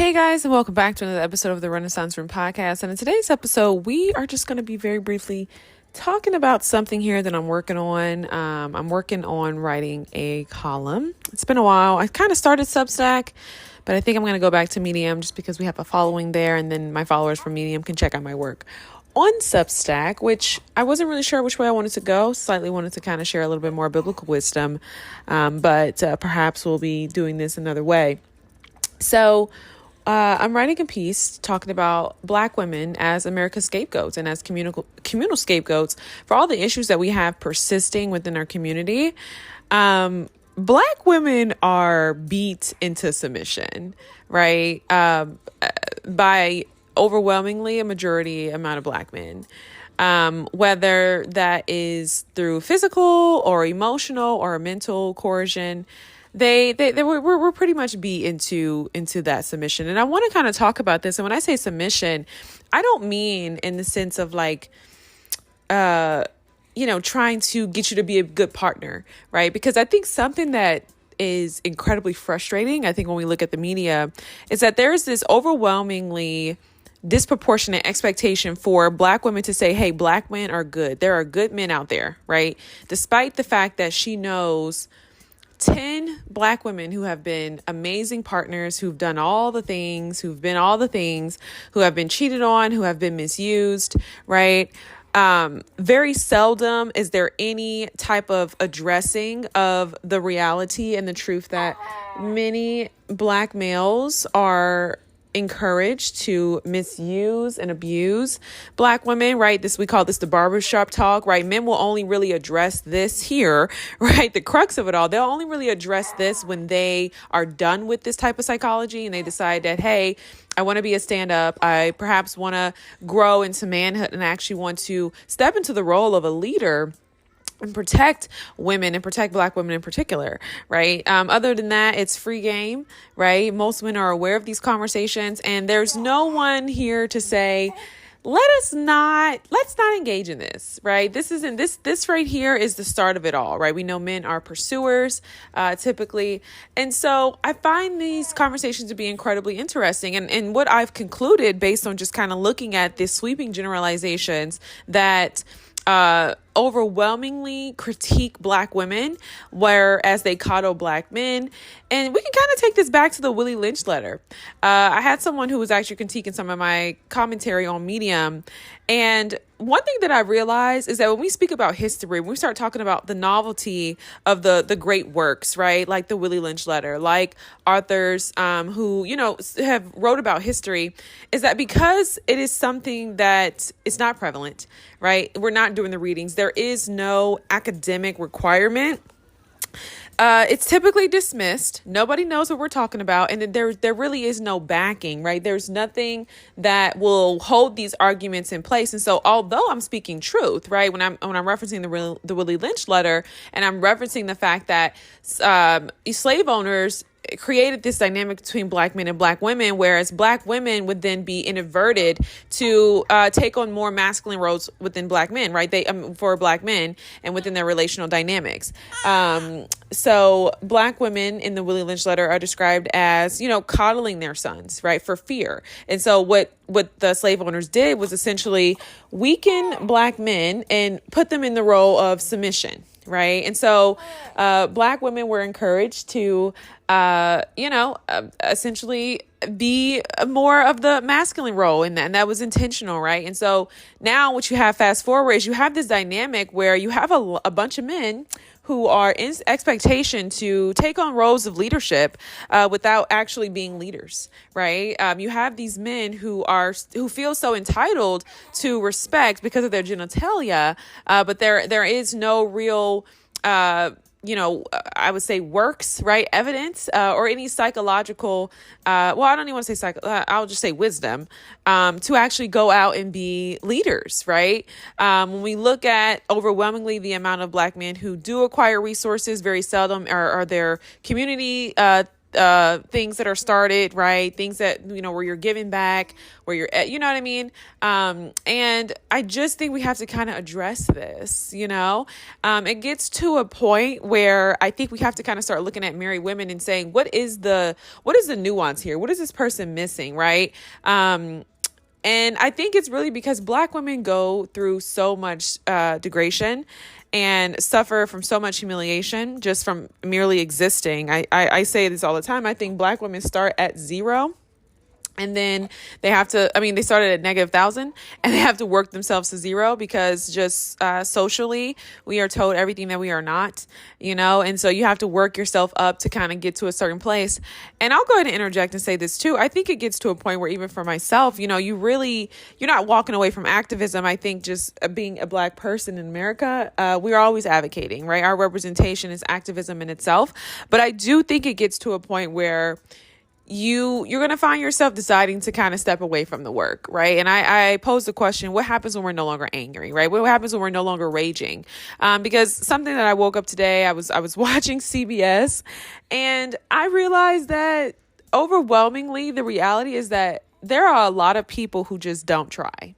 Hey guys, and welcome back to another episode of the Renaissance Room podcast. And in today's episode, we are just going to be very briefly talking about something here that I'm working on. I'm working on writing a column. It's been a while. I kind of started Substack, but I think I'm going to go back to Medium just because we have a following there, and then my followers from Medium can check out my work on Substack, which I wasn't really sure which way I wanted to go. Slightly wanted to kind of share a little bit more biblical wisdom, but perhaps we'll be doing this another way. So I'm writing a piece talking about Black women as America's scapegoats and as communal scapegoats for all the issues that we have persisting within our community. Black women are beat into submission, right? By overwhelmingly a majority amount of Black men. Whether that is through physical or emotional or mental coercion, we're pretty much beat into that submission. And I want to kind of talk about this. And when I say submission, I don't mean in the sense of like, trying to get you to be a good partner, right? Because I think something that is incredibly frustrating, I think when we look at the media, is that there's this overwhelmingly disproportionate expectation for Black women to say, hey, Black men are good. There are good men out there, right? Despite the fact that she knows 10 Black women who have been amazing partners, who've done all the things, who have been cheated on, who have been misused, right? Very seldom is there any type of addressing of the reality and the truth that many Black males are encouraged to misuse and abuse Black women, right? We call this the barbershop talk, right? Men will only really address this here, right? The crux of it all. They'll only really address this when they are done with this type of psychology and they decide that, hey, I want to be a stand-up. I perhaps want to grow into manhood and actually want to step into the role of a leader and protect women and protect Black women in particular, right? Other than that, it's free game, right? Most women are aware of these conversations, and there's no one here to say, let's not engage in this, right? This right here is the start of it all, right? We know men are pursuers, typically. And so I find these conversations to be incredibly interesting. And what I've concluded based on just kind of looking at these sweeping generalizations that overwhelmingly critique Black women, whereas they coddle Black men. And we can kind of take this back to the Willie Lynch letter. I had someone who was actually critiquing some of my commentary on Medium. And one thing that I realized is that when we speak about history, when we start talking about the novelty of the great works, right? Like the Willie Lynch letter, like authors who, have wrote about history, is that because it is something that is not prevalent, right? We're not doing the readings. There is no academic requirement. It's typically dismissed. Nobody knows what we're talking about. And there really is no backing, right? There's nothing that will hold these arguments in place. And so although I'm speaking truth, right, when I'm referencing the Willie Lynch letter, and I'm referencing the fact that slave owners created this dynamic between Black men and Black women, whereas Black women would then be inverted to take on more masculine roles within Black men, right? For Black men and within their relational dynamics. So Black women in the Willie Lynch letter are described as, coddling their sons, right, for fear. And so what the slave owners did was essentially weaken Black men and put them in the role of submission, right? And so Black women were encouraged to essentially be more of the masculine role, and that was intentional, right? And so now what you have fast forward is you have this dynamic where you have a bunch of men who are in expectation to take on roles of leadership without actually being leaders, right? You have these men who feel so entitled to respect because of their genitalia, but there is no real I would say works, right? Evidence, or any psychological, I don't even want to say I'll just say wisdom, to actually go out and be leaders, right? When we look at overwhelmingly the amount of Black men who do acquire resources, very seldom are their community, things that are started, right? Things that, where you're giving back, where you're at, you know what I mean? And I just think we have to kind of address this, it gets to a point where I think we have to kind of start looking at married women and saying, what is the nuance here? What is this person missing? Right. And I think it's really because Black women go through so much degradation and suffer from so much humiliation just from merely existing. I say this all the time. I think Black women start at zero. And then they started at -1,000 and they have to work themselves to zero because just socially, we are told everything that we are not, and so you have to work yourself up to kind of get to a certain place. And I'll go ahead and interject and say this too. I think it gets to a point where even for myself, you're not walking away from activism. I think just being a Black person in America, we are always advocating, right? Our representation is activism in itself. But I do think it gets to a point where you're going to find yourself deciding to kind of step away from the work, right? And I pose the question, what happens when we're no longer angry, right? What happens when we're no longer raging? Because something that I woke up today, I was watching CBS and I realized that overwhelmingly the reality is that there are a lot of people who just don't try,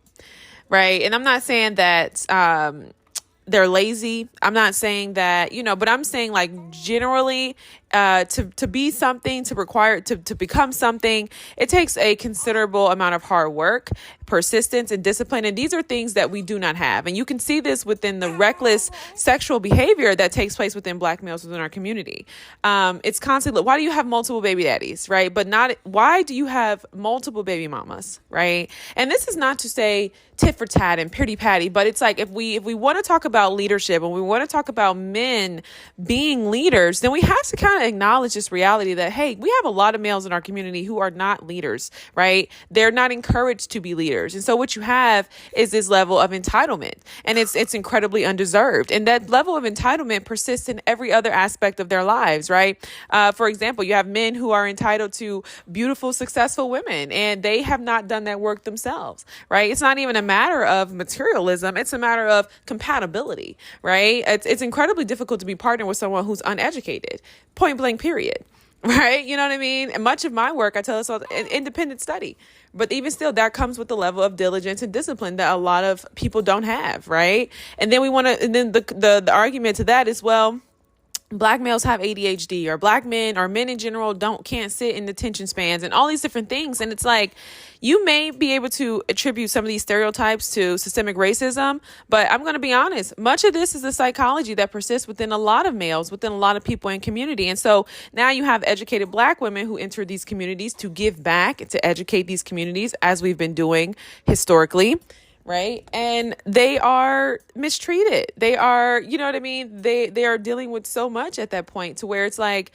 right? And I'm not saying that they're lazy. I'm not saying that, but I'm saying like generally to be something, to become something, it takes a considerable amount of hard work, persistence, and discipline. And these are things that we do not have. And you can see this within the reckless sexual behavior that takes place within Black males within our community. It's constantly, why do you have multiple baby daddies, right? But why do you have multiple baby mamas, right? And this is not to say tit for tat and pity patty, but it's like if we want to talk about leadership and we want to talk about men being leaders, then we have to kind of acknowledge this reality that, hey, we have a lot of males in our community who are not leaders, right? They're not encouraged to be leaders. And so what you have is this level of entitlement, and it's incredibly undeserved. And that level of entitlement persists in every other aspect of their lives, right? For example, you have men who are entitled to beautiful, successful women, and they have not done that work themselves, right? It's not even a matter of materialism. It's a matter of compatibility, right? It's incredibly difficult to be partnered with someone who's uneducated, point blank, period. Right? You know what I mean? And much of my work, I tell us all, an independent study. But even still, that comes with the level of diligence and discipline that a lot of people don't have, right? And then the argument to that is, well, Black males have ADHD, or Black men or men in general can't sit in attention spans, and all these different things. And it's like, you may be able to attribute some of these stereotypes to systemic racism, but I'm going to be honest, much of this is a psychology that persists within a lot of males, within a lot of people in community. And so now you have educated Black women who enter these communities to give back, to educate these communities, as we've been doing historically. Right. And they are mistreated. They are, you know what I mean? They are dealing with so much at that point to where it's like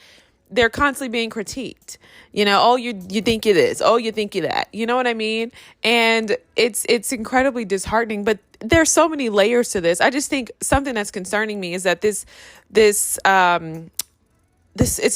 they're constantly being critiqued. Oh, you think you're this. Oh, you think you're that. You know what I mean? And it's incredibly disheartening. But there's so many layers to this. I just think something that's concerning me is that this it's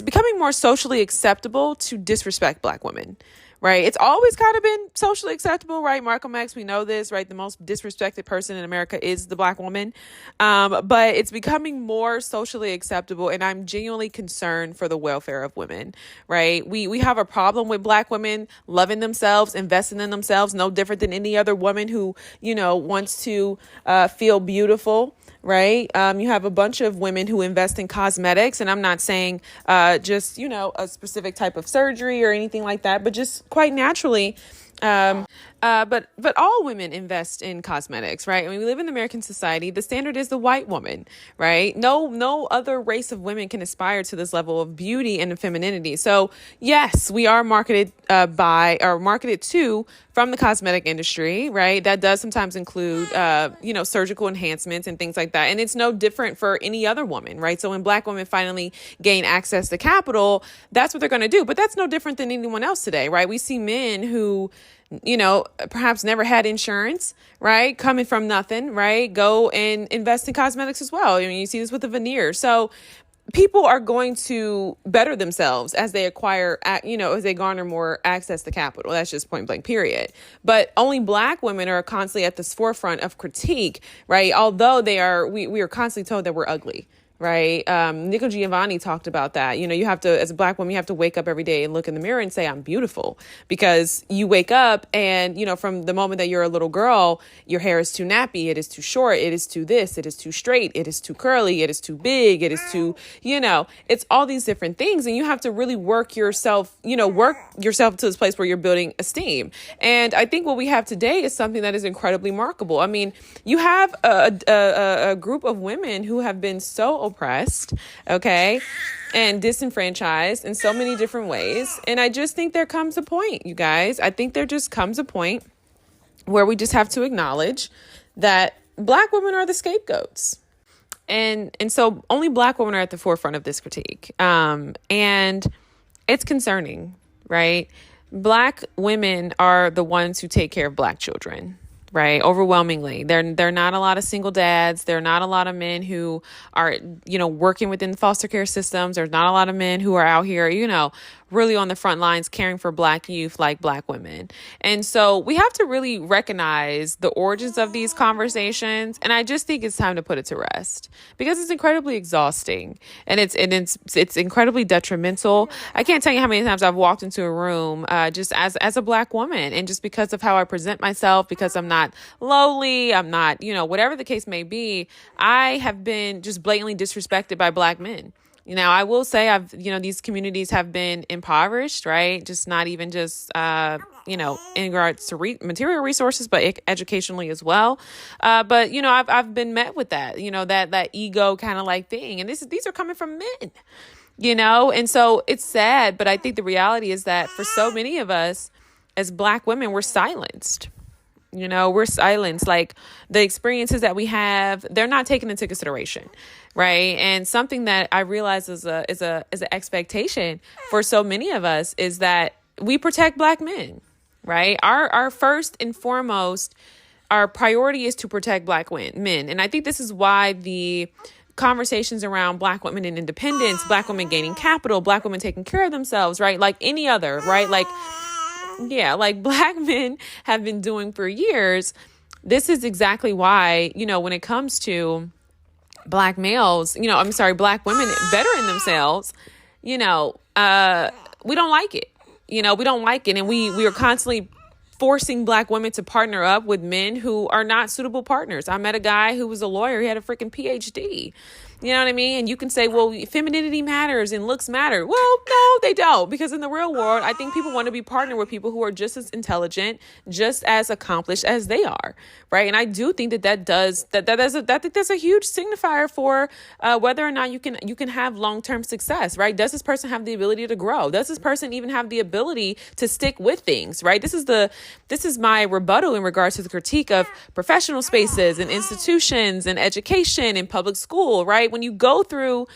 becoming more socially acceptable to disrespect Black women. Right. It's always kind of been socially acceptable. Right. Malcolm X, we know this. Right. The most disrespected person in America is the Black woman. But it's becoming more socially acceptable. And I'm genuinely concerned for the welfare of women. Right. We have a problem with Black women loving themselves, investing in themselves, no different than any other woman who, wants to feel beautiful. Right. You have a bunch of women who invest in cosmetics, and I'm not saying just, a specific type of surgery or anything like that, but just quite naturally. But all women invest in cosmetics, right? I mean, we live in American society. The standard is the white woman, right? No other race of women can aspire to this level of beauty and femininity. So yes, we are marketed to from the cosmetic industry, right? That does sometimes include, surgical enhancements and things like that. And it's no different for any other woman, right? So when Black women finally gain access to capital, that's what they're going to do. But that's no different than anyone else today, right? We see men who, perhaps never had insurance, right? Coming from nothing, right? Go and invest in cosmetics as well. I mean, you see this with the veneer. So people are going to better themselves as they acquire, as they garner more access to capital. That's just point blank, period. But only Black women are constantly at the forefront of critique, right? Although we are constantly told that we're ugly. right? Nico Giovanni talked about that. You have to, as a Black woman, you have to wake up every day and look in the mirror and say, I'm beautiful, because you wake up and, from the moment that you're a little girl, your hair is too nappy. It is too short. It is too this. It is too straight. It is too curly. It is too big. It is too, it's all these different things. And you have to really work yourself to this place where you're building esteem. And I think what we have today is something that is incredibly remarkable. I mean, you have a group of women who have been so oppressed, okay, and disenfranchised in so many different ways. And I just think there comes a point, you guys. I think there just comes a point where we just have to acknowledge that Black women are the scapegoats. And so only Black women are at the forefront of this critique. And it's concerning, right? Black women are the ones who take care of Black children, right? Overwhelmingly. There are not a lot of single dads. There are not a lot of men who are, working within foster care systems. There's not a lot of men who are out here, really on the front lines caring for Black youth like Black women. And so we have to really recognize the origins of these conversations. And I just think it's time to put it to rest, because it's incredibly exhausting and it's incredibly detrimental. I can't tell you how many times I've walked into a room just as a Black woman, and just because of how I present myself, because I'm not lowly, I'm not, whatever the case may be, I have been just blatantly disrespected by Black men. I will say these communities have been impoverished, right? Just not even just, in regards to material resources, but educationally as well. But, I've been met with that, that ego kind of like thing. And these are coming from men, and so it's sad. But I think the reality is that for so many of us as Black women, we're silenced. We're silenced. Like, the experiences that we have, they're not taken into consideration. Right. And something that I realize is an expectation for so many of us is that we protect Black men. Right. Our first and foremost, our priority is to protect Black men. And I think this is why the conversations around Black women and independence, Black women gaining capital, Black women taking care of themselves, right, like any other, right, like Black men have been doing for years. This is exactly why, when it comes to Black males, Black women bettering themselves, we don't like it. We don't like it. And we are constantly forcing Black women to partner up with men who are not suitable partners. I met a guy who was a lawyer. He had a freaking PhD. You know what I mean? And you can say, well, femininity matters and looks matter. Well, no, they don't. Because in the real world, I think people want to be partnered with people who are just as intelligent, just as accomplished as they are. Right. And I do think I think that's a huge signifier for whether or not you can have long-term success. Right. Does this person have the ability to grow? Does this person even have the ability to stick with things? Right. This is my rebuttal in regards to the critique of professional spaces and institutions and education and public school. Right. When you go through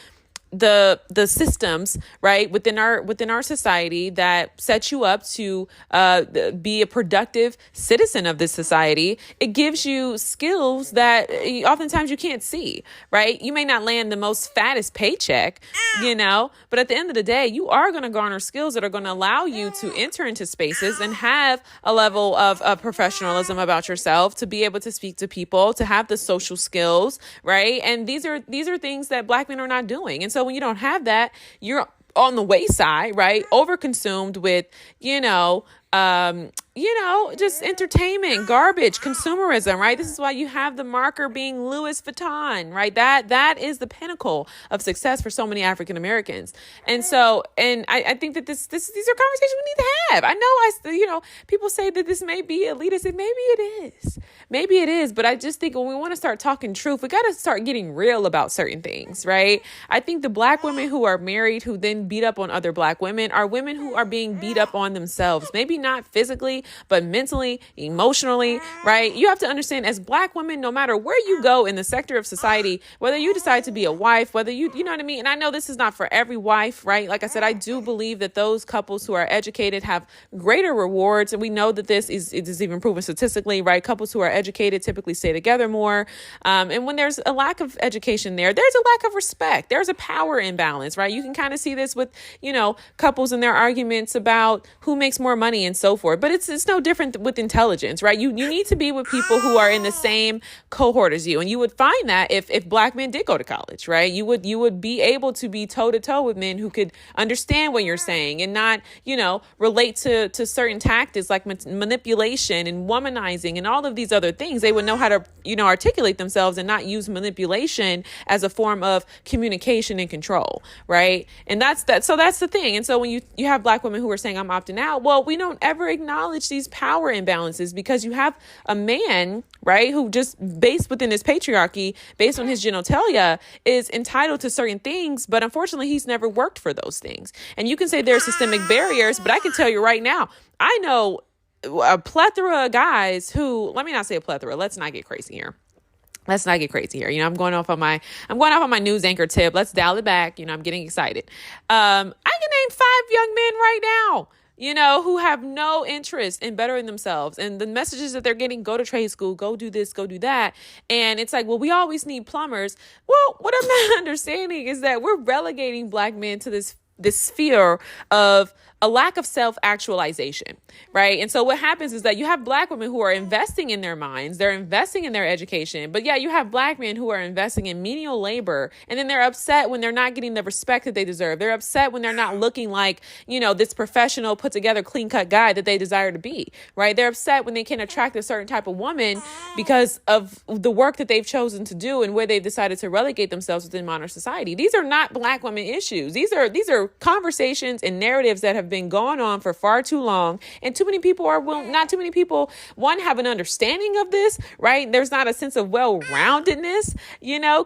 the systems, right, within our society that set you up to be a productive citizen of this society, it gives you skills that oftentimes you can't see, right? You may not land the most fattest paycheck, but at the end of the day, you are going to garner skills that are going to allow you to enter into spaces and have a level of professionalism about yourself, to be able to speak to people, to have the social skills, right? And these are things that Black men are not doing. And so when you don't have that, you're on the wayside, right? Overconsumed with, just entertainment, garbage, consumerism, right? This is why you have the marker being Louis Vuitton, right? That is the pinnacle of success for so many African Americans. And so, I think that these are conversations we need to have. I know people say that this may be elitist, and maybe it is, but I just think when we want to start talking truth, we got to start getting real about certain things, right? I think the Black women who are married, who then beat up on other Black women, are women who are being beat up on themselves, maybe not physically, but mentally, emotionally, right? You have to understand, as Black women, no matter where you go in the sector of society, whether you decide to be a wife, whether you know what I mean? And I know this is not for every wife, right? Like I said, I do believe that those couples who are educated have greater rewards. And we know that it is even proven statistically, right? Couples who are educated typically stay together more. And when there's a lack of education there's a lack of respect. There's a power imbalance, right? You can kind of see this with, couples and their arguments about who makes more money and so forth. But it's it's no different with intelligence, right? You need to be with people who are in the same cohort as you. And you would find that if black men did go to college, right? You would be able to be toe to toe with men who could understand what you're saying and not, relate to certain tactics like manipulation and womanizing and all of these other things. They would know how to, articulate themselves and not use manipulation as a form of communication and control, right? And that's that. So that's the thing. And so when you have black women who are saying I'm opting out, well, we don't ever acknowledge these power imbalances because you have a man, right, who just based within his patriarchy, based on his genitalia, is entitled to certain things, but unfortunately he's never worked for those things. And you can say there's systemic barriers, but I can tell you right now, I know a plethora of guys who, let me not say a plethora, let's not get crazy here. I'm going off on my news anchor tip. Let's dial it back. I'm getting excited. I can name 5 young men right now, who have no interest in bettering themselves. And the messages that they're getting, go to trade school, go do this, go do that. And it's like, well, we always need plumbers. Well, what I'm not understanding is that we're relegating black men to this sphere of a lack of self-actualization, right? And so what happens is that you have black women who are investing in their minds, they're investing in their education, but you have black men who are investing in menial labor, and then they're upset when they're not getting the respect that they deserve. They're upset when they're not looking like, this professional, put together, clean-cut guy that they desire to be, right? They're upset when they can't attract a certain type of woman because of the work that they've chosen to do and where they've decided to relegate themselves within modern society. These are not black women issues. These are conversations and narratives that have been going on for far too long, and too many people not too many people have an understanding of this, right? There's not a sense of well-roundedness,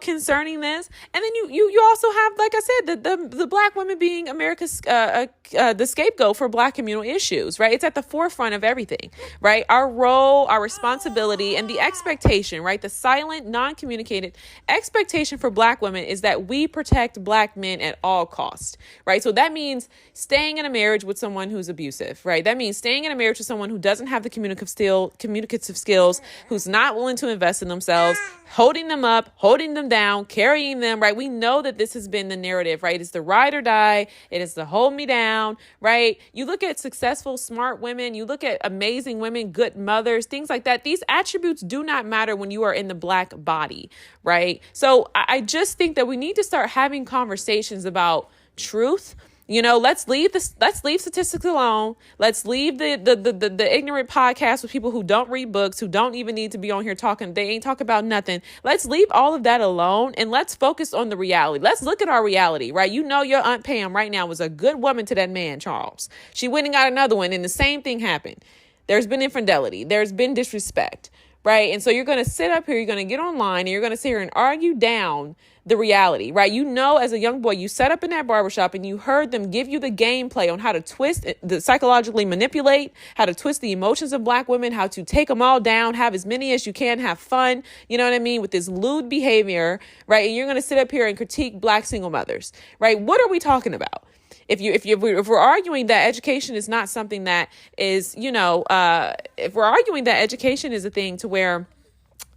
concerning this. And then you also have, like I said, the black women being America's the scapegoat for black communal issues, right? It's at the forefront of everything, right? Our role, our responsibility, and the expectation, right? The silent, non-communicated expectation for black women is that we protect black men at all costs, right? So that means staying in a marriage with someone who's abusive, right? That means staying in a marriage with someone who doesn't have the communicative skills, who's not willing to invest in themselves, holding them up, holding them down, carrying them, right? We know that this has been the narrative, right? It's the ride or die. It is the hold me down, right? You look at successful, smart women, you look at amazing women, good mothers, things like that. These attributes do not matter when you are in the black body, right? So I just think that we need to start having conversations about truth. Let's leave statistics alone. Let's leave the ignorant podcast with people who don't read books, who don't even need to be on here talking. They ain't talking about nothing. Let's leave all of that alone and let's focus on the reality. Let's look at our reality, right? Your Aunt Pam right now was a good woman to that man, Charles. She went and got another one and the same thing happened. There's been infidelity. There's been disrespect, right? And so you're going to sit up here, you're going to get online and you're going to sit here and argue down the reality, right? As a young boy, you sat up in that barbershop and you heard them give you the gameplay on how to psychologically manipulate, how to twist the emotions of black women, how to take them all down, have as many as you can, have fun, with this lewd behavior, right? And you're going to sit up here and critique black single mothers, right? What are we talking about? If we're arguing that education is not something that is, if we're arguing that education is a thing to where,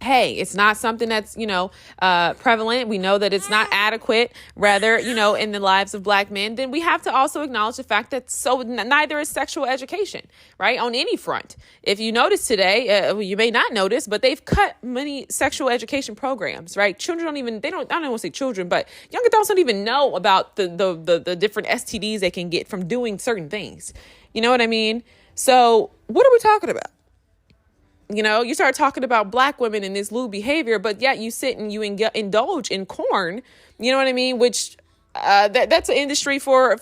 hey, it's not something that's, prevalent. We know that it's not adequate, rather, in the lives of black men. Then we have to also acknowledge the fact that neither is sexual education, right? On any front. If you notice today, you may not notice, but they've cut many sexual education programs, right? Children I don't want to say children, but young adults don't even know about the different STDs they can get from doing certain things. You know what I mean? So what are we talking about? You start talking about black women and this lewd behavior, but yet you sit and you indulge in porn, you know what I mean? Which that's an industry for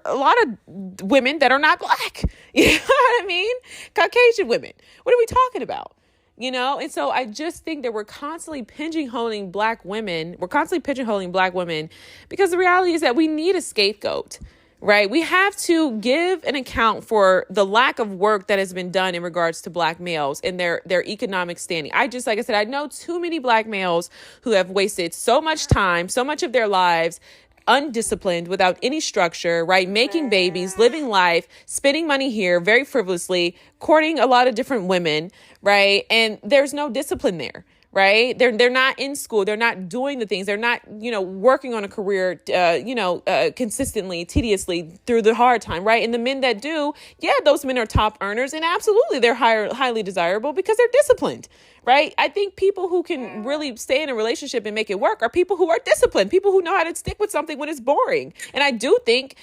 a lot of women that are not black. You know what I mean? Caucasian women. What are we talking about? And so I just think that we're constantly pigeonholing black women. We're constantly pigeonholing black women because the reality is that we need a scapegoat. Right. We have to give an account for the lack of work that has been done in regards to black males and their economic standing. Like I said, I know too many black males who have wasted so much time, so much of their lives undisciplined, without any structure, right? Making babies, living life, spending money here very frivolously, courting a lot of different women, right? And there's no discipline there. right? They're not in school. They're not doing the things. They're not, working on a career, consistently, tediously through the hard time, right? And the men that do, yeah, those men are top earners, and absolutely they're highly desirable because they're disciplined, right? I think people who can really stay in a relationship and make it work are people who are disciplined, people who know how to stick with something when it's boring. And I do think,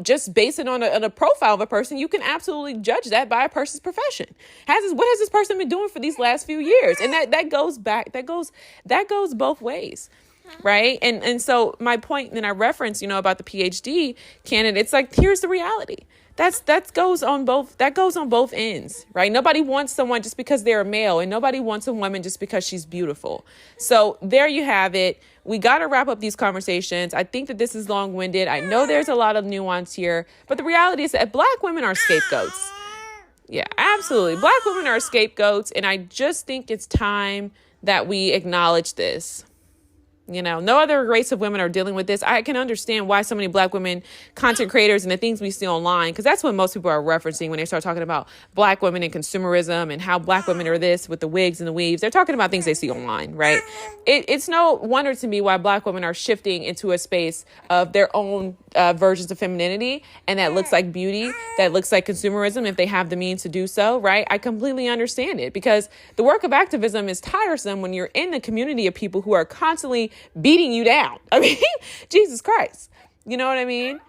just based on a profile of a person, you can absolutely judge that by a person's profession. What has this person been doing for these last few years? And that goes back, that goes both ways. Right. And so my point that I referenced, about the PhD candidate, it's like, here's the reality. That goes on both ends, right? Nobody wants someone just because they're a male, and nobody wants a woman just because she's beautiful. So there you have it. We got to wrap up these conversations. I think that this is long-winded. I know there's a lot of nuance here, but the reality is that Black women are scapegoats. Yeah, absolutely. Black women are scapegoats. And I just think it's time that we acknowledge this. No other race of women are dealing with this. I can understand why so many Black women content creators and the things we see online, because that's what most people are referencing when they start talking about Black women and consumerism and how Black women are this with the wigs and the weaves. They're talking about things they see online, right? It's no wonder to me why Black women are shifting into a space of their own versions of femininity, and that looks like beauty, that looks like consumerism if they have the means to do so, right? I completely understand it, because the work of activism is tiresome when you're in the community of people who are constantly beating you down. I mean, Jesus Christ. You know what I mean?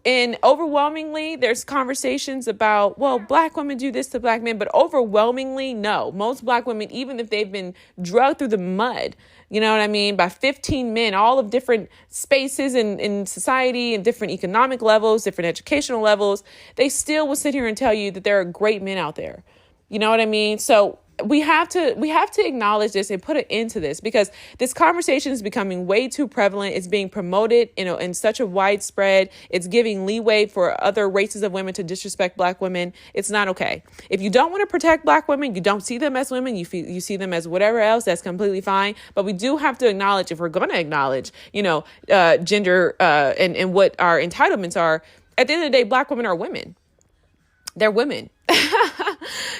And overwhelmingly, there's conversations about, well, Black women do this to Black men, but overwhelmingly, no. Most Black women, even if they've been drugged through the mud, you know what I mean, by 15 men, all of different spaces in society and different economic levels, different educational levels, they still will sit here and tell you that there are great men out there. You know what I mean? So we have to acknowledge this and put an end to this, because this conversation is becoming way too prevalent. It's being promoted, in such a widespread. It's giving leeway for other races of women to disrespect Black women. It's not okay. If you don't want to protect Black women, you don't see them as women, you see them as whatever else, that's completely fine. But we do have to acknowledge, if we're going to acknowledge, gender and what our entitlements are, at the end of the day, Black women are women. They're women.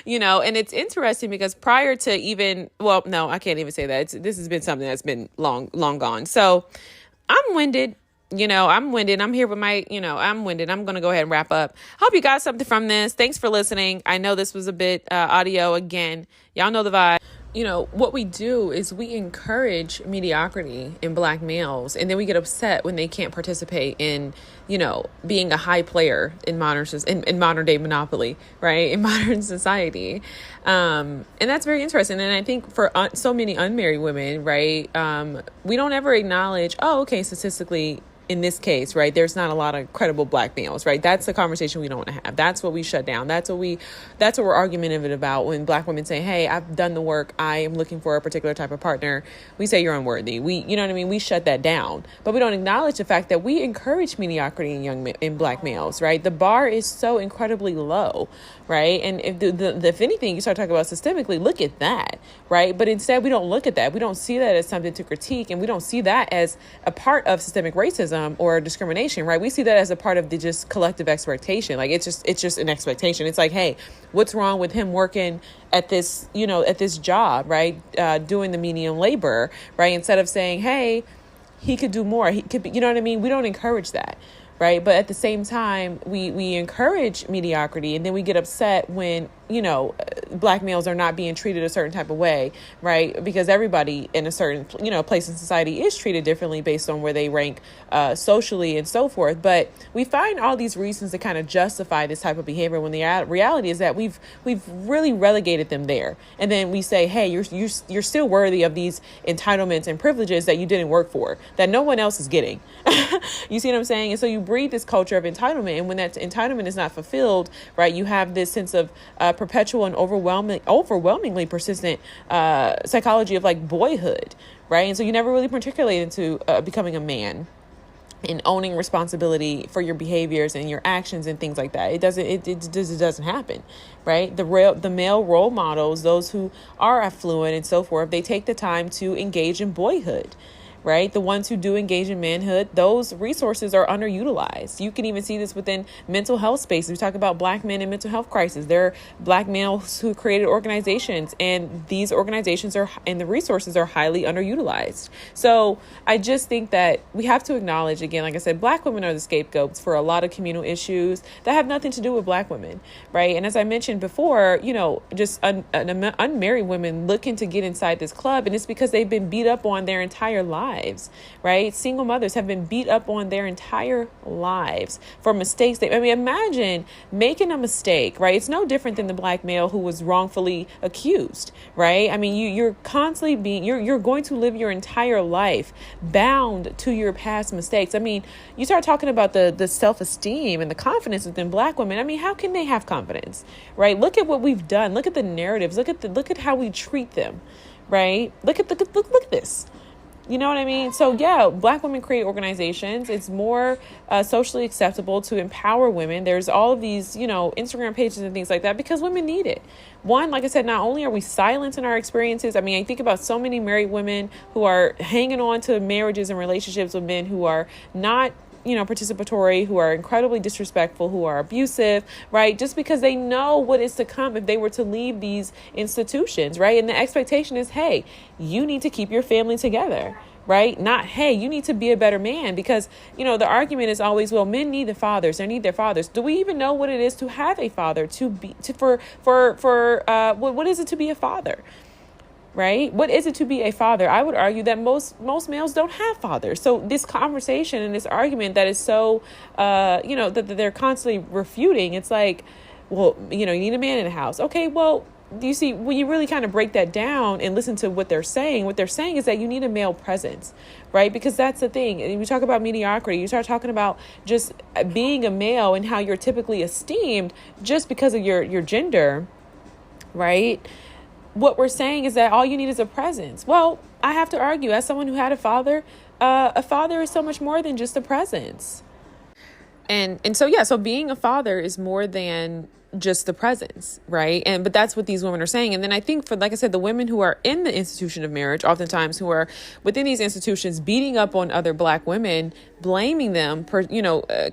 And it's interesting because prior to even, well, no, I can't even say that. This has been something that's been long gone. So I'm winded. I'm here with my, I'm winded. I'm going to go ahead and wrap up. Hope you got something from this. Thanks for listening. I know this was a bit audio again. Y'all know the vibe. What we do is we encourage mediocrity in Black males, and then we get upset when they can't participate in, being a high player in modern day Monopoly, right? In modern society. And that's very interesting. And I think for so many unmarried women, right, we don't ever acknowledge, statistically, in this case, right, there's not a lot of credible Black males, right? That's the conversation we don't want to have. That's what we shut down. That's what we're argumentative about when Black women say, hey, I've done the work, I am looking for a particular type of partner. We say you're unworthy. We shut that down. But we don't acknowledge the fact that we encourage mediocrity in Black males, right? The bar is so incredibly low, right? And if anything, you start talking about systemically, look at that, right? But instead, we don't look at that. We don't see that as something to critique, and we don't see that as a part of systemic racism or discrimination, right? We see that as a part of the just collective expectation. Like it's just an expectation. It's like, hey, what's wrong with him working at this, at this job, right? Doing the menial labor, right? Instead of saying, hey, he could do more. He could be, you know what I mean? We don't encourage that. Right. But at the same time, we encourage mediocrity, and then we get upset when, Black males are not being treated a certain type of way. Right. Because everybody in a certain, place in society is treated differently based on where they rank socially and so forth. But we find all these reasons to kind of justify this type of behavior when the reality is that we've really relegated them there. And then we say, hey, you're still worthy of these entitlements and privileges that you didn't work for, that no one else is getting. You see what I'm saying? And so you breed this culture of entitlement. And when that entitlement is not fulfilled, right, you have this sense of perpetual and overwhelmingly persistent psychology of like boyhood, right? And so you never really matriculate into becoming a man and owning responsibility for your behaviors and your actions and things like that. It doesn't happen, right? The male role models, those who are affluent and so forth, they take the time to engage in boyhood, right? The ones who do engage in manhood, those resources are underutilized. You can even see this within mental health space. We talk about Black men in mental health crisis. There are Black males who created organizations, and these organizations and the resources are highly underutilized. So I just think that we have to acknowledge, again, like I said, Black women are the scapegoats for a lot of communal issues that have nothing to do with Black women, right? And as I mentioned before, just unmarried women looking to get inside this club, and it's because they've been beat up on their entire lives, right? Single mothers have been beat up on their entire lives for mistakes. Imagine making a mistake, right? It's no different than the Black male who was wrongfully accused, right? You're constantly you're going to live your entire life bound to your past mistakes. You start talking about the self-esteem and the confidence within Black women. How can they have confidence, right? Look at what we've done. Look at the narratives. Look at how we treat them, right? Look at this. You know what I mean? So yeah, Black women create organizations. It's more socially acceptable to empower women. There's all of these, Instagram pages and things like that because women need it. One, like I said, not only are we silent in our experiences. I think about so many married women who are hanging on to marriages and relationships with men who are not participatory, who are incredibly disrespectful, who are abusive, right? Just because they know what is to come if they were to leave these institutions, right? And the expectation is, hey, you need to keep your family together, right? Not, hey, you need to be a better man, because, the argument is always, well, men need the fathers, they need their fathers. Do we even know what it is to have a father, what is it to be a father? Right? What is it to be a father? I would argue that most males don't have fathers. So this conversation and this argument that is so, that they're constantly refuting, it's like, well, you need a man in the house. Okay, well, you see, when you really kind of break that down and listen to what they're saying is that you need a male presence, right? Because that's the thing. And we talk about mediocrity. You start talking about just being a male and how you're typically esteemed just because of your gender, right? What we're saying is that all you need is a presence. Well, I have to argue, as someone who had a father is so much more than just a presence. And so being a father is more than just the presence, right? But that's what these women are saying. And then I think, for, like I said, the women who are in the institution of marriage, oftentimes who are within these institutions, beating up on other Black women, blaming them for,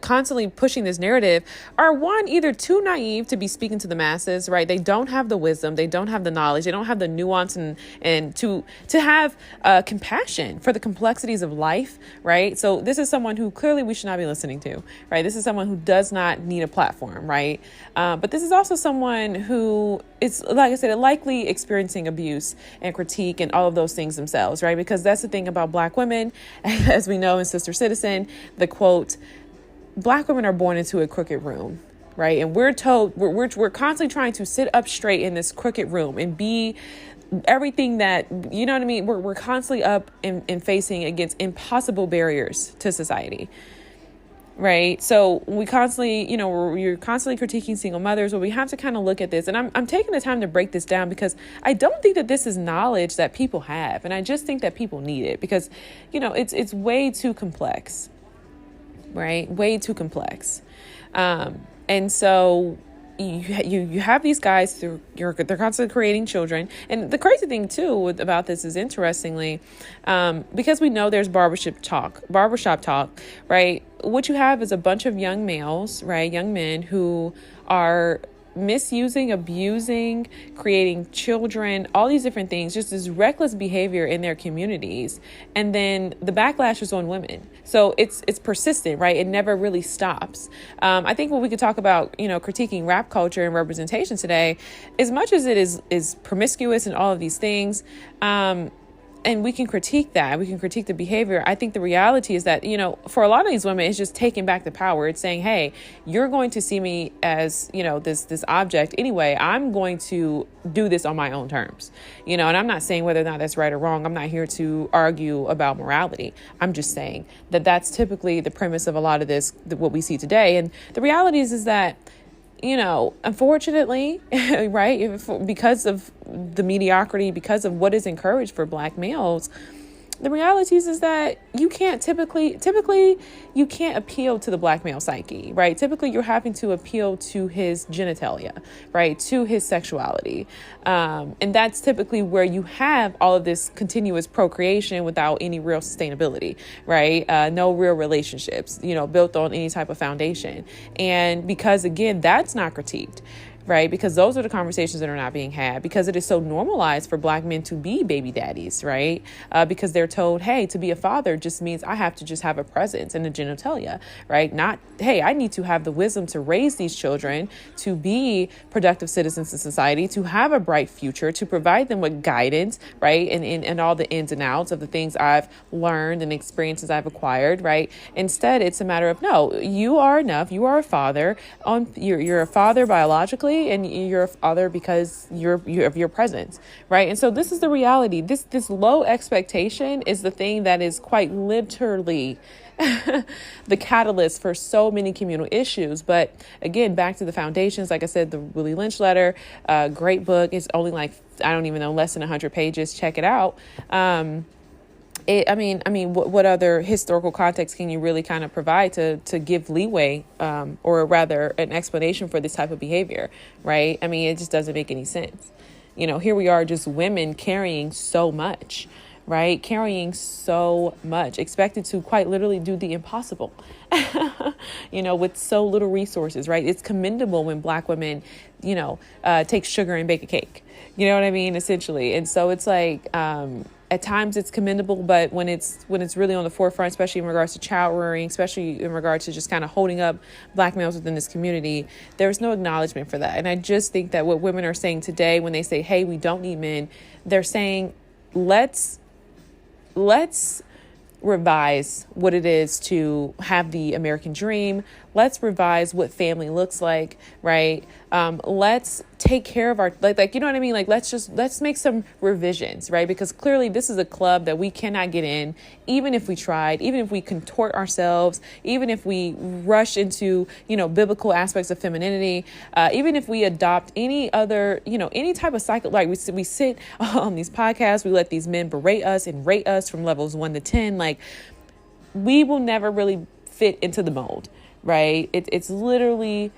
constantly pushing this narrative, are one, either too naive to be speaking to the masses, right? They don't have the wisdom, they don't have the knowledge, they don't have the nuance and to have compassion for the complexities of life, right? So this is someone who clearly we should not be listening to, right? This is someone who does not need a platform, right? But this is also someone who is, like I said, likely experiencing abuse and critique and all of those things themselves, right? Because that's the thing about Black women, as we know in Sister Citizen, the quote, Black women are born into a crooked room, right? And we're told, we're constantly trying to sit up straight in this crooked room and be everything that, we're constantly up and facing against impossible barriers to society. Right. So we constantly, you're constantly critiquing single mothers. Well, we have to kind of look at this. And I'm taking the time to break this down because I don't think that this is knowledge that people have. And I just think that people need it because, it's way too complex. Right. Way too complex. And so you have these guys they're constantly creating children. And the crazy thing too about this is, interestingly, because we know there's barbershop talk, right? What you have is a bunch of young males, right? Young men who are misusing, abusing, creating children, all these different things, just this reckless behavior in their communities. And then the backlash is on women. So it's persistent, right? It never really stops. I think when we could talk about, critiquing rap culture and representation today, as much as it is promiscuous and all of these things, and we can critique that. We can critique the behavior. I think the reality is that, for a lot of these women, it's just taking back the power. It's saying, hey, you're going to see me as, this object. Anyway, I'm going to do this on my own terms, and I'm not saying whether or not that's right or wrong. I'm not here to argue about morality. I'm just saying that that's typically the premise of a lot of what we see today. And the reality is that, unfortunately, right, because of the mediocrity, because of what is encouraged for Black males, the realities is that you can't typically you can't appeal to the black male psyche, right? Typically you're having to appeal to his genitalia, right? To his sexuality. And that's typically where you have all of this continuous procreation without any real sustainability, right? No real relationships, built on any type of foundation. And because again, that's not critiqued, right? Because those are the conversations that are not being had, because it is so normalized for black men to be baby daddies, right? Because they're told, hey, to be a father just means I have to just have a presence and a genitalia, right? Not, hey, I need to have the wisdom to raise these children, to be productive citizens in society, to have a bright future, to provide them with guidance, right? And all the ins and outs of the things I've learned and experiences I've acquired, right? Instead, it's a matter of, no, you are enough. You are a father. You're a father biologically, and you're a father because you of your presence, right? And so this is the reality. This low expectation is the thing that is quite literally the catalyst for so many communal issues. But again, back to the foundations, like I said, the Willie Lynch letter, great book. It's only like, I don't even know, less than 100 pages. Check it out. What other historical context can you really kind of provide to give leeway, or rather an explanation for this type of behavior, right? I mean, it just doesn't make any sense. Here we are, just women carrying so much, right? Carrying so much, expected to quite literally do the impossible, with so little resources, right? It's commendable when black women, take sugar and bake a cake. You know what I mean? Essentially. And so it's like, at times it's commendable, but when it's really on the forefront, especially in regards to child rearing, especially in regards to just kind of holding up black males within this community, there's no acknowledgement for that. And I just think that what women are saying today when they say, hey, we don't need men, they're saying, let's revise what it is to have the American dream. Let's revise what family looks like, right? Let's take care of our, you know what I mean? Like, let's make some revisions, right? Because clearly this is a club that we cannot get in, even if we tried, even if we contort ourselves, even if we rush into, biblical aspects of femininity, even if we adopt any other, any type of cycle, like we sit on these podcasts, we let these men berate us and rate us from levels 1 to 10. Like, we will never really fit into the mold, right? It's literally,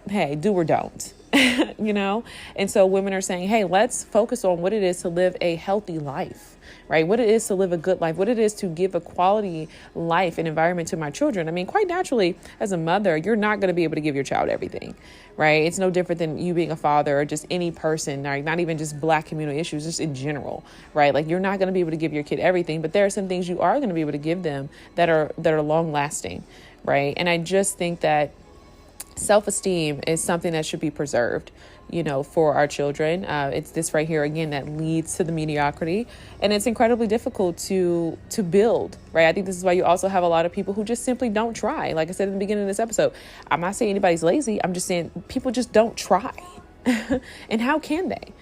hey, do or don't, And so women are saying, hey, let's focus on what it is to live a healthy life, right? What it is to live a good life, what it is to give a quality life and environment to my children. I mean, quite naturally, as a mother, you're not going to be able to give your child everything, right? It's no different than you being a father or just any person, right? Not even just black communal issues, just in general, right? Like, you're not going to be able to give your kid everything, but there are some things you are going to be able to give them that are long lasting, right? And I just think that self-esteem is something that should be preserved, for our children. It's this right here, again, that leads to the mediocrity. And it's incredibly difficult to build, right? I think this is why you also have a lot of people who just simply don't try. Like I said in the beginning of this episode, I'm not saying anybody's lazy. I'm just saying people just don't try. And how can they?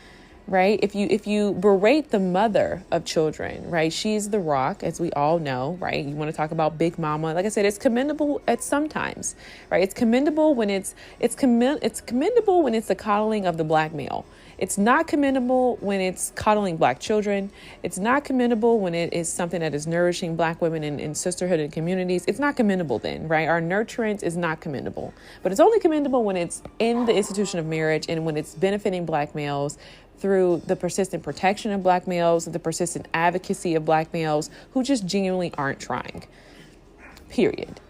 Right? If you berate the mother of children, right? She's the rock, as we all know, right? You want to talk about Big Mama. Like I said, it's commendable at sometimes, right? It's commendable when it's commendable when it's the coddling of the black male. It's not commendable when it's coddling black children. It's not commendable when it is something that is nourishing black women in sisterhood and communities. It's not commendable then, right? Our nurturance is not commendable, but it's only commendable when it's in the institution of marriage and when it's benefiting black males through the persistent protection of black males, the persistent advocacy of black males who just genuinely aren't trying. Period.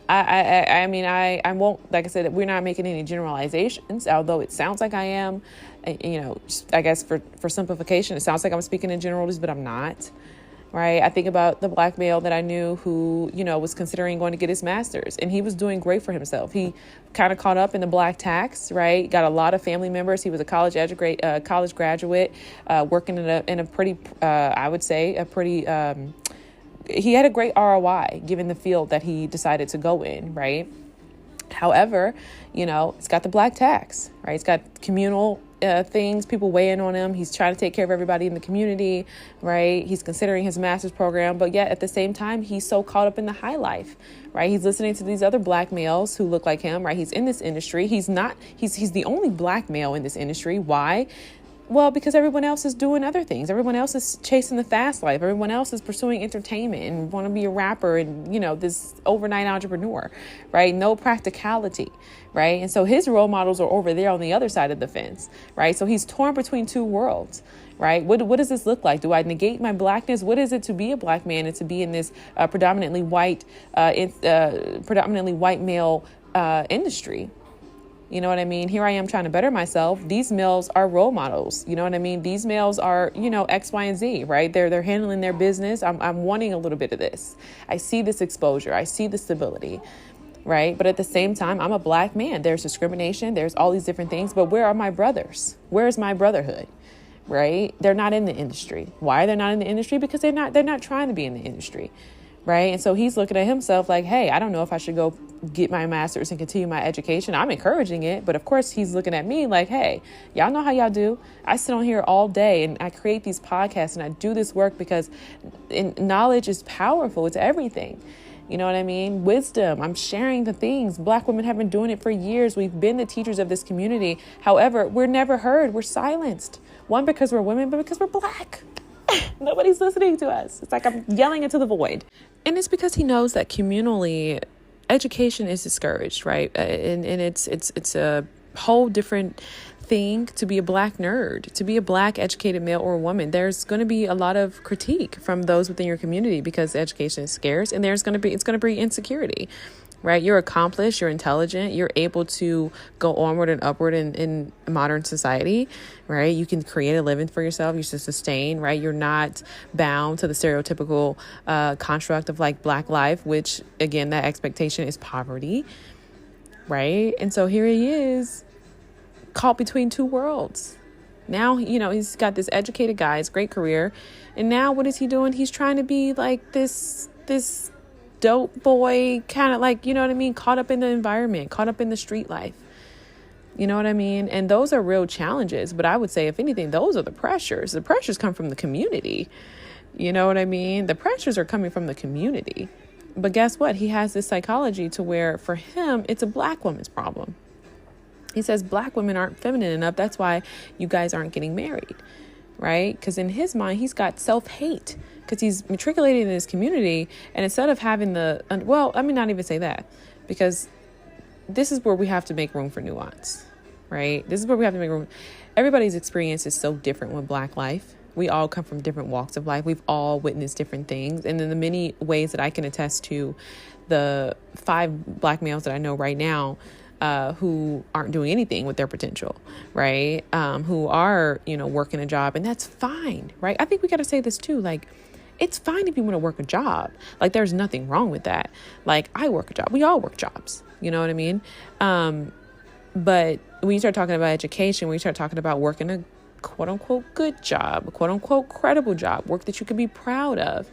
I won't, like I said, we're not making any generalizations, although it sounds like I am. I guess for simplification, it sounds like I'm speaking in generalities, but I'm not. Right. I think about the black male that I knew who, was considering going to get his master's, and he was doing great for himself. He kind of caught up in the black tax, right? Got a lot of family members. He was a college graduate, working in a pretty, I would say, he had a great ROI given the field that he decided to go in. Right. However, it's got the black tax, right? It's got communal things, people weighing on him. He's trying to take care of everybody in the community, right? He's considering his master's program, but yet at the same time, he's so caught up in the high life, right? He's listening to these other black males who look like him, right? He's in this industry. He's the only black male in this industry. Why? Well, because everyone else is doing other things. Everyone else is chasing the fast life. Everyone else is pursuing entertainment and want to be a rapper and, this overnight entrepreneur, right? No practicality, right? And so his role models are over there on the other side of the fence, right? So he's torn between two worlds, right? What does this look like? Do I negate my blackness? What is it to be a black man and to be in this predominantly white male industry? You know what I mean? Here I am trying to better myself. These males are role models. You know what I mean? These males are, X, Y, and Z, right? They're handling their business. I'm wanting a little bit of this. I see this exposure. I see the stability, right? But at the same time, I'm a black man. There's discrimination. There's all these different things. But where are my brothers? Where's my brotherhood? Right? They're not in the industry. Why are they not in the industry? Because they're not trying to be in the industry. Right. And so he's looking at himself like, hey, I don't know if I should go get my master's and continue my education. I'm encouraging it. But of course, he's looking at me like, hey, y'all know how y'all do. I sit on here all day and I create these podcasts and I do this work because knowledge is powerful. It's everything. You know what I mean? Wisdom. I'm sharing the things. Black women have been doing it for years. We've been the teachers of this community. However, we're never heard. We're silenced. One, because we're women, but because we're black. Nobody's listening to us. It's like I'm yelling into the void. And it's because he knows that communally education is discouraged, right? And it's a whole different thing to be a black nerd, to be a black educated male or woman. There's going to be a lot of critique from those within your community because education is scarce, and it's going to breed insecurity. Right? You're accomplished, you're intelligent, you're able to go onward and upward in modern society, right? You can create a living for yourself, you should sustain, right? You're not bound to the stereotypical construct of like black life, which again, that expectation is poverty, right? And so here he is caught between two worlds. Now, he's got this educated guy, his great career. And now what is he doing? He's trying to be like this dope boy, kind of like, you know what I mean? Caught up in the environment, caught up in the street life. You know what I mean? And those are real challenges. But I would say, if anything, those are the pressures. The pressures come from the community. You know what I mean? The pressures are coming from the community. But guess what? He has this psychology to where for him, it's a black woman's problem. He says black women aren't feminine enough. That's why you guys aren't getting married. Right? Because in his mind, he's got self-hate because he's matriculated in his community. And instead of having not even say that, because this is where we have to make room for nuance, right? This is where we have to make room. Everybody's experience is so different with black life. We all come from different walks of life. We've all witnessed different things. And in the many ways that I can attest to, the 5 black males that I know right now, who aren't doing anything with their potential, right? Who are, working a job, and that's fine, right? I think we got to say this too. Like, it's fine if you want to work a job. Like, there's nothing wrong with that. Like, I work a job. We all work jobs. You know what I mean? But when you start talking about education, when you start talking about working a quote unquote good job, quote unquote credible job, work that you can be proud of,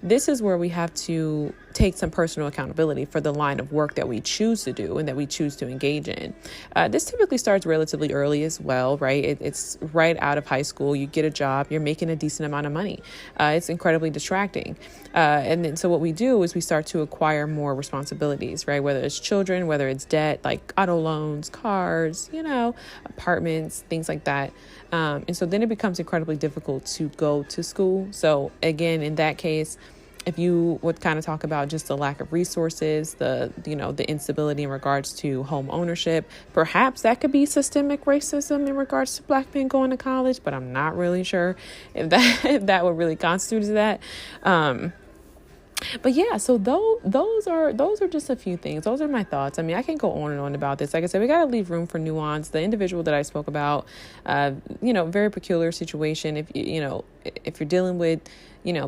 this is where we have to take some personal accountability for the line of work that we choose to do and that we choose to engage in. This typically starts relatively early as well, right? It's right out of high school. You get a job, you're making a decent amount of money. It's incredibly distracting. And then so what we do is we start to acquire more responsibilities, right? Whether it's children, whether it's debt, like auto loans, cars, apartments, things like that. And so then it becomes incredibly difficult to go to school. So again, in that case, if you would kind of talk about just the lack of resources, the instability in regards to home ownership, perhaps that could be systemic racism in regards to black men going to college, but I'm not really sure if that would really constitute that. But yeah, so those are just a few things. Those are my thoughts. I mean, I can go on and on about this. Like I said, we got to leave room for nuance. The individual that I spoke about, very peculiar situation. If you're dealing with,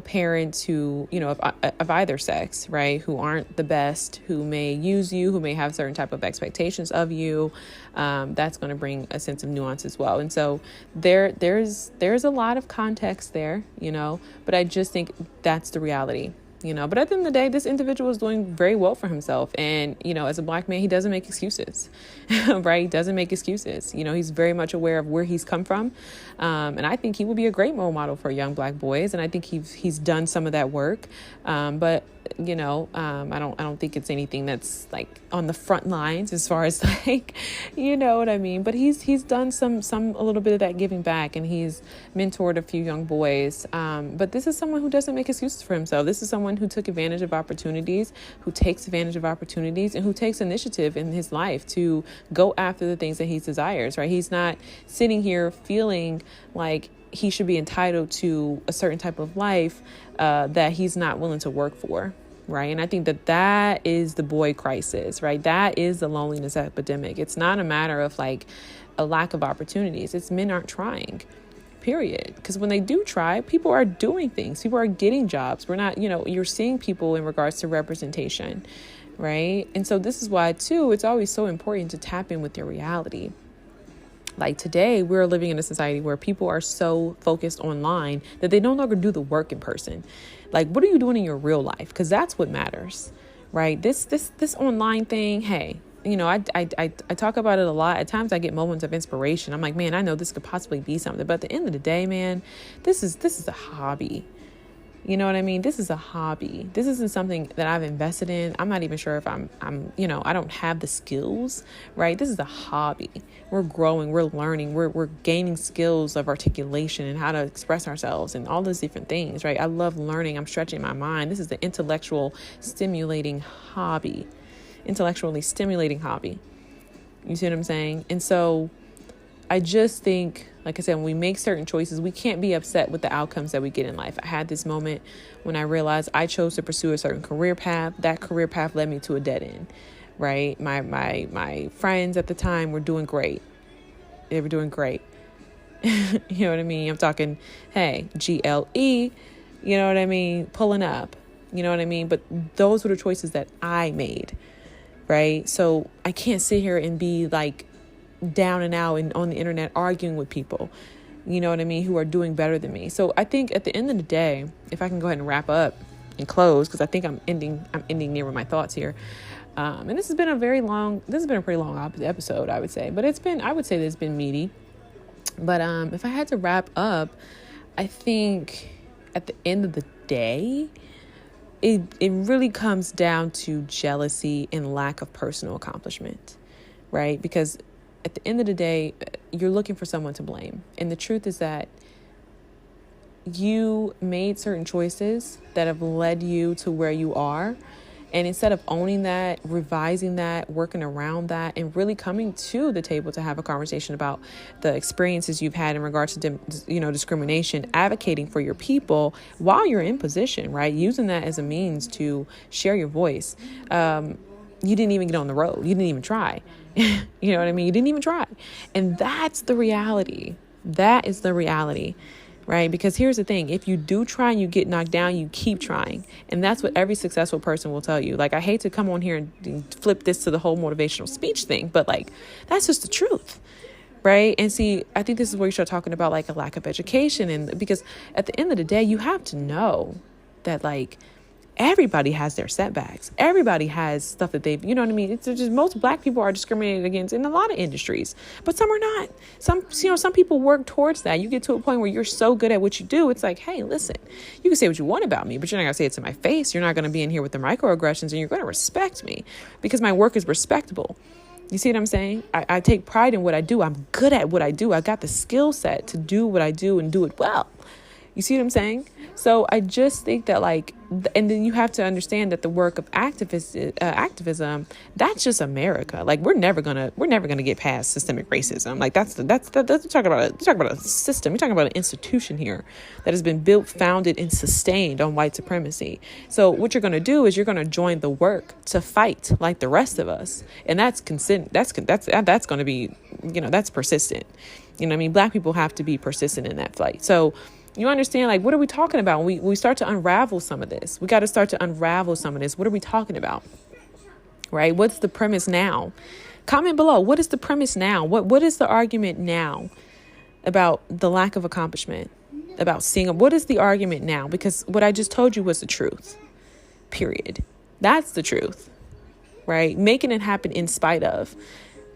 parents who, of either sex, right, who aren't the best, who may use you, who may have certain type of expectations of you, that's going to bring a sense of nuance as well. And so there's a lot of context there, but I just think that's the reality. But at the end of the day, this individual is doing very well for himself. And, as a black man, he doesn't make excuses, right? He doesn't make excuses. He's very much aware of where he's come from. And I think he would be a great role model for young black boys. And I think he's done some of that work. But I don't think it's anything that's like on the front lines as far as like, you know what I mean? But he's done a little bit of that giving back, and he's mentored a few young boys. But this is someone who doesn't make excuses for himself. This is someone who took advantage of opportunities, who takes advantage of opportunities, and who takes initiative in his life to go after the things that he desires, right? He's not sitting here feeling like he should be entitled to a certain type of life that he's not willing to work for, right? And I think that is the boy crisis, right? That is the loneliness epidemic. It's not a matter of like a lack of opportunities. It's men aren't trying, period. Because when they do try, people are doing things. People are getting jobs. We're not, you're seeing people in regards to representation, right? And so this is why, too, it's always so important to tap in with your reality. Like today, we're living in a society where people are so focused online that they no longer do the work in person. Like, what are you doing in your real life? Because that's what matters, right? This online thing, hey, I talk about it a lot. At times I get moments of inspiration. I'm like, man, I know this could possibly be something. But at the end of the day, man, this is a hobby. You know what I mean? This is a hobby. This isn't something that I've invested in. I'm not even sure if I'm I don't have the skills, right? This is a hobby. We're growing, we're learning, we're gaining skills of articulation and how to express ourselves and all those different things, right? I love learning. I'm stretching my mind. This is the intellectually stimulating hobby. You see what I'm saying? And so I just think, like I said, when we make certain choices, we can't be upset with the outcomes that we get in life. I had this moment when I realized I chose to pursue a certain career path. That career path led me to a dead end, right? My friends at the time were doing great. They were doing great. You know what I mean? I'm talking, hey, GLE, you know what I mean? Pulling up, you know what I mean? But those were the choices that I made, right? So I can't sit here and be like down and out and on the internet arguing with people, you know what I mean, who are doing better than me. So I think at the end of the day, if I can go ahead and wrap up and close, because I think I'm ending near with my thoughts here. And this has been a pretty long episode, I would say, but I would say that it's been meaty. But if I had to wrap up, I think at the end of the day, it really comes down to jealousy and lack of personal accomplishment, right? Because at the end of the day, you're looking for someone to blame. And the truth is that you made certain choices that have led you to where you are. And instead of owning that, revising that, working around that, and really coming to the table to have a conversation about the experiences you've had in regards to, discrimination, advocating for your people while you're in position, right? Using that as a means to share your voice. You didn't even get on the road. You didn't even try. You know what I mean? You didn't even try. And that's the reality. That is the reality, right? Because here's the thing. If you do try and you get knocked down, you keep trying. And that's what every successful person will tell you. Like, I hate to come on here and flip this to the whole motivational speech thing, but like, that's just the truth, right? And see, I think this is where you start talking about like a lack of education. And because at the end of the day, you have to know that like, everybody has their setbacks. Everybody has stuff that they've, you know what I mean? It's just most Black people are discriminated against in a lot of industries, but some are not. Some people work towards that. You get to a point where you're so good at what you do. It's like, hey, listen, you can say what you want about me, but you're not gonna say it to my face. You're not gonna be in here with the microaggressions, and you're gonna respect me because my work is respectable. You see what I'm saying? I take pride in what I do. I'm good at what I do. I got the skill set to do what I do and do it well. You see what I'm saying? So I just think that and then you have to understand that the work of activism, that's just America. Like we're never gonna get past systemic racism. Like that's talking about a system. We're talking about an institution here that has been built, founded, and sustained on white supremacy. So what you're gonna do is you're gonna join the work to fight like the rest of us, and that's gonna be, that's persistent. You know what I mean? Black people have to be persistent in that fight. So you understand, like, what are we talking about? We start to unravel some of this. We got to start to unravel some of this. What are we talking about? Right? What's the premise now? Comment below. What is the premise now? What is the argument now about the lack of accomplishment? About seeing, what is the argument now? Because what I just told you was the truth. Period. That's the truth. Right? Making it happen in spite of.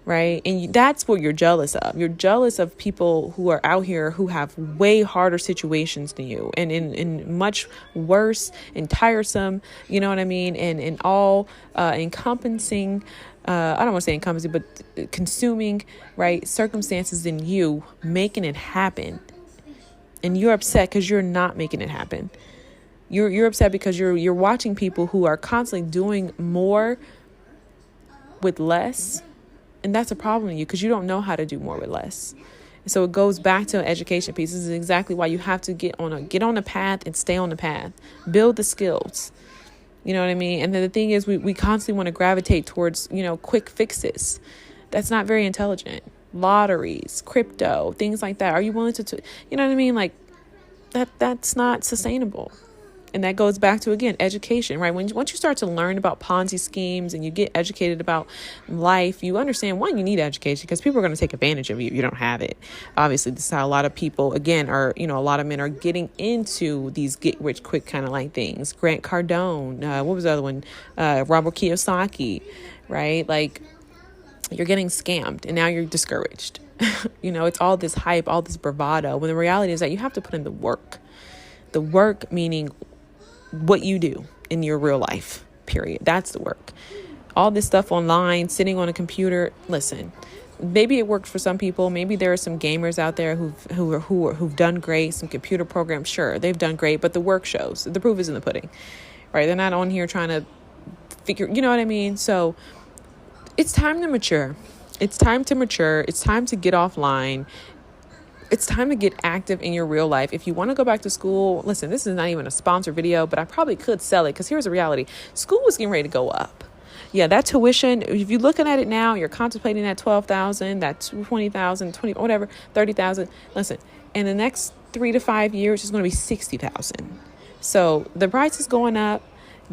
right? And that's what you're jealous of. You're jealous of people who are out here who have way harder situations than you, and in much worse and tiresome, you know what I mean? And all encompassing, I don't want to say encompassing, but consuming, right, circumstances than you, making it happen. And you're upset because you're not making it happen. You're upset because you're watching people who are constantly doing more with less. And that's a problem in you because you don't know how to do more with less. And so it goes back to an education piece. This is exactly why you have to get on a path and stay on the path. Build the skills. You know what I mean? And then the thing is, we constantly want to gravitate towards, quick fixes. That's not very intelligent. Lotteries, crypto, things like that. Are you willing to you know what I mean? Like that's not sustainable. And that goes back to, again, education, right? Once you start to learn about Ponzi schemes and you get educated about life, you understand, one, you need education because people are going to take advantage of you if you don't have it. Obviously, this is how a lot of people, again, are, a lot of men are getting into these get rich quick kind of like things. Grant Cardone, what was the other one? Robert Kiyosaki, right? Like, you're getting scammed and now you're discouraged. It's all this hype, all this bravado, when the reality is that you have to put in the work. The work meaning what you do in your real life, period. That's the work. All this stuff online, sitting on a computer. Listen, maybe it worked for some people. Maybe there are some gamers out there who've done great. Some computer programs, sure, they've done great, but the work shows. The proof is in the pudding, right? They're not on here trying to figure, you know what I mean? So it's time to mature. It's time to mature. It's time to get offline. It's time to get active in your real life. If you want to go back to school, listen, this is not even a sponsored video, but I probably could sell it because here's the reality. School is getting ready to go up. Yeah, that tuition, if you're looking at it now, you're contemplating that $12,000, that $20,000, whatever, $30,000. Listen, in the next 3 to 5 years, it's going to be $60,000. So the price is going up.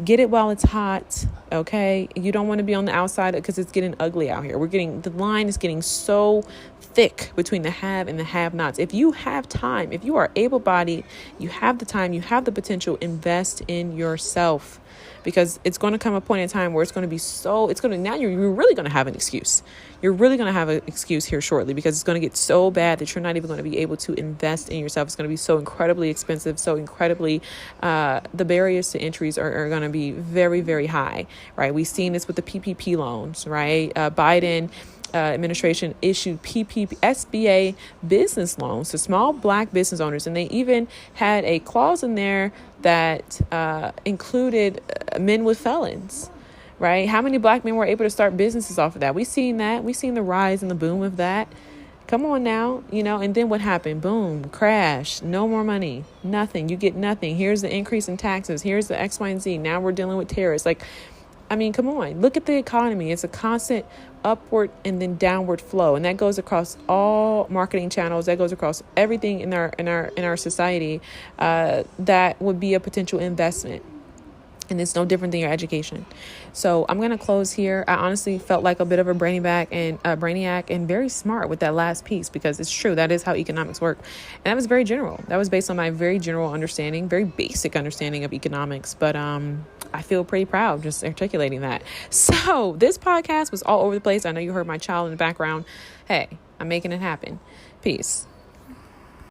Get it while it's hot, okay? You don't want to be on the outside because it's getting ugly out here. The line is getting so thick between the have and the have-nots. If you have time, if you are able-bodied, you have the time, you have the potential, invest in yourself. Because it's going to come a point in time where now you're really going to have an excuse. You're really going to have an excuse here shortly because it's going to get so bad that you're not even going to be able to invest in yourself. It's going to be so incredibly expensive, so incredibly, the barriers to entries are going to be very, very high, right? We've seen this with the PPP loans, right? Biden administration issued SBA business loans to small Black business owners. And they even had a clause in there that included men with felons, right? How many Black men were able to start businesses off of that? We've seen that. We've seen the rise and the boom of that. Come on now, and then what happened? Boom, crash, no more money, nothing. You get nothing. Here's the increase in taxes. Here's the X, Y, and Z. Now we're dealing with terrorists. Come on, look at the economy. It's a constant upward and then downward flow. And that goes across all marketing channels. That goes across everything in our society that would be a potential investment. And it's no different than your education. So I'm going to close here. I honestly felt like a bit of a brainiac and very smart with that last piece, because it's true. That is how economics work. And that was very general. That was based on my very general understanding, very basic understanding of economics. But I feel pretty proud just articulating that. So this podcast was all over the place. I know you heard my child in the background. Hey, I'm making it happen. Peace.